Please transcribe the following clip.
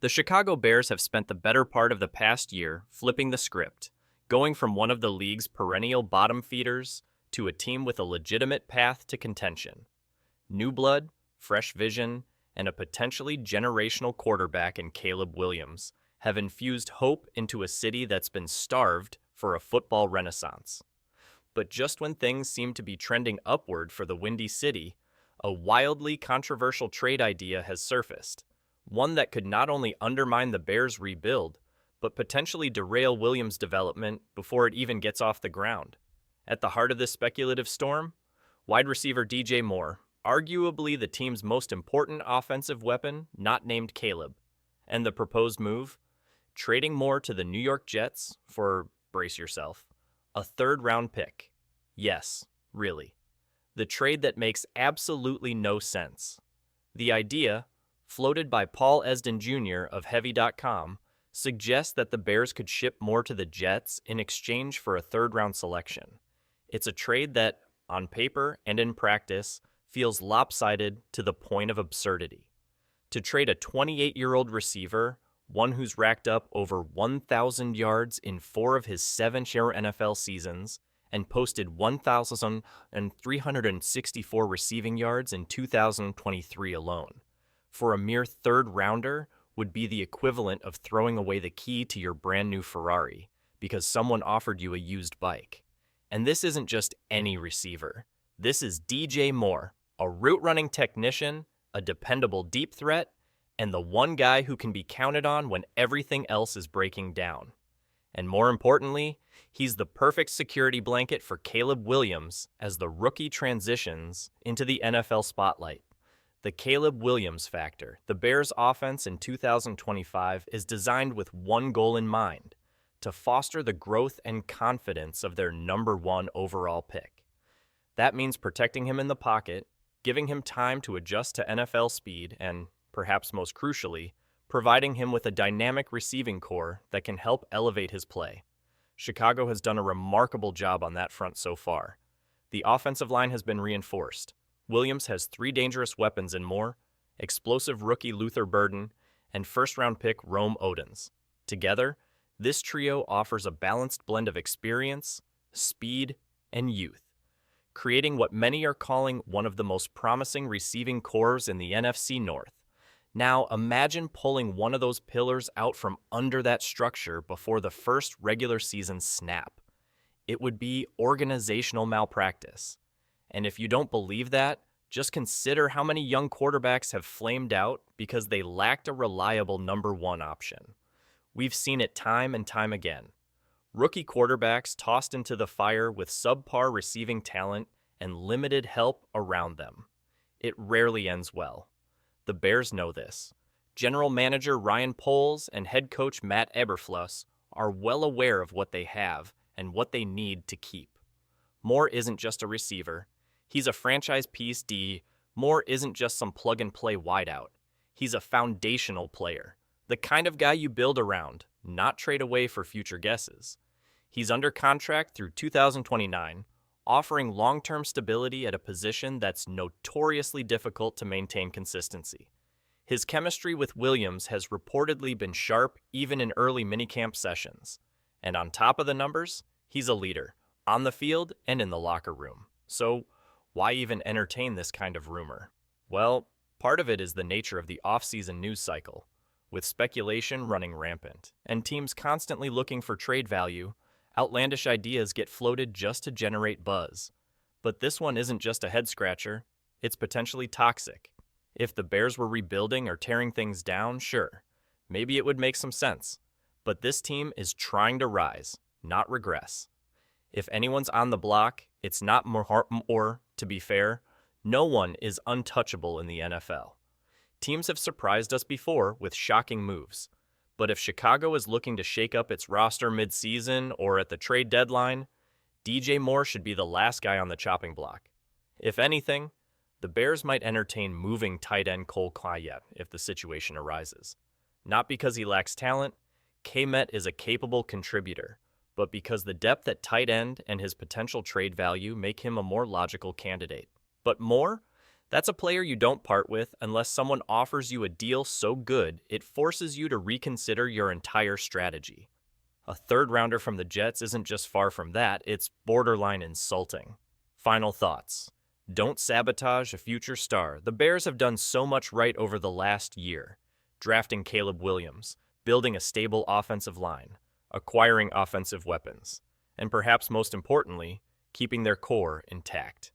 The Chicago Bears have spent the better part of the past year flipping the script, going from one of the league's perennial bottom feeders to a team with a legitimate path to contention. New blood, fresh vision, and a potentially generational quarterback in Caleb Williams have infused hope into a city that's been starved for a football renaissance. But just when things seem to be trending upward for the Windy City, a wildly controversial trade idea has surfaced, one that could not only undermine the Bears' rebuild, but potentially derail Williams' development before it even gets off the ground. At the heart of this speculative storm, wide receiver DJ Moore, arguably the team's most important offensive weapon, not named Caleb. And the proposed move? Trading Moore to the New York Jets for, brace yourself, a third-round pick. Yes, really. The trade that makes absolutely no sense. The idea, floated by Paul Esden Jr. of Heavy.com, suggests that the Bears could ship Moore to the Jets in exchange for a third-round selection. It's a trade that, on paper and in practice, feels lopsided to the point of absurdity. To trade a 28-year-old receiver, one who's racked up over 1,000 yards in 4 of his 7-year NFL seasons and posted 1,364 receiving yards in 2023 alone, for a mere third-rounder would be the equivalent of throwing away the key to your brand-new Ferrari because someone offered you a used bike. And this isn't just any receiver. This is DJ Moore, a route-running technician, a dependable deep threat, and the one guy who can be counted on when everything else is breaking down. And more importantly, he's the perfect security blanket for Caleb Williams as the rookie transitions into the NFL spotlight. The Caleb Williams factor, the Bears' offense in 2025, is designed with one goal in mind: to foster the growth and confidence of their number 1 overall pick. That means protecting him in the pocket, giving him time to adjust to NFL speed, and, perhaps most crucially, providing him with a dynamic receiving core that can help elevate his play. Chicago has done a remarkable job on that front so far. The offensive line has been reinforced. Williams has 3 dangerous weapons in Moore: explosive rookie Luther Burden and first-round pick Rome Odens. Together, this trio offers a balanced blend of experience, speed, and youth, creating what many are calling one of the most promising receiving cores in the NFC North. Now, imagine pulling one of those pillars out from under that structure before the first regular season snap. It would be organizational malpractice. And if you don't believe that, just consider how many young quarterbacks have flamed out because they lacked a reliable number 1 option. We've seen it time and time again. Rookie quarterbacks tossed into the fire with subpar receiving talent and limited help around them. It rarely ends well. The Bears know this. General Manager Ryan Poles and head coach Matt Eberflus are well aware of what they have and what they need to keep. Moore isn't just a receiver. He's a franchise piece. Moore isn't just some plug-and-play wideout. He's a foundational player, the kind of guy you build around, not trade away for future guesses. He's under contract through 2029, offering long-term stability at a position that's notoriously difficult to maintain consistency. His chemistry with Williams has reportedly been sharp even in early minicamp sessions. And on top of the numbers, he's a leader, on the field and in the locker room. So, why even entertain this kind of rumor? Well, part of it is the nature of the offseason news cycle, with speculation running rampant, and teams constantly looking for trade value. Outlandish ideas get floated just to generate buzz. But this one isn't just a head-scratcher, it's potentially toxic. If the Bears were rebuilding or tearing things down, sure, maybe it would make some sense. But this team is trying to rise, not regress. If anyone's on the block, it's not more, to be fair, no one is untouchable in the NFL. Teams have surprised us before with shocking moves. But if Chicago is looking to shake up its roster mid-season or at the trade deadline, DJ Moore should be the last guy on the chopping block. If anything, the Bears might entertain moving tight end Cole Kmet if the situation arises. Not because he lacks talent, Kmet is a capable contributor, but because the depth at tight end and his potential trade value make him a more logical candidate. But Moore? That's a player you don't part with unless someone offers you a deal so good it forces you to reconsider your entire strategy. A third rounder from the Jets isn't just far from that, it's borderline insulting. Final thoughts. Don't sabotage a future star. The Bears have done so much right over the last year. Drafting Caleb Williams, building a stable offensive line, acquiring offensive weapons, and perhaps most importantly, keeping their core intact.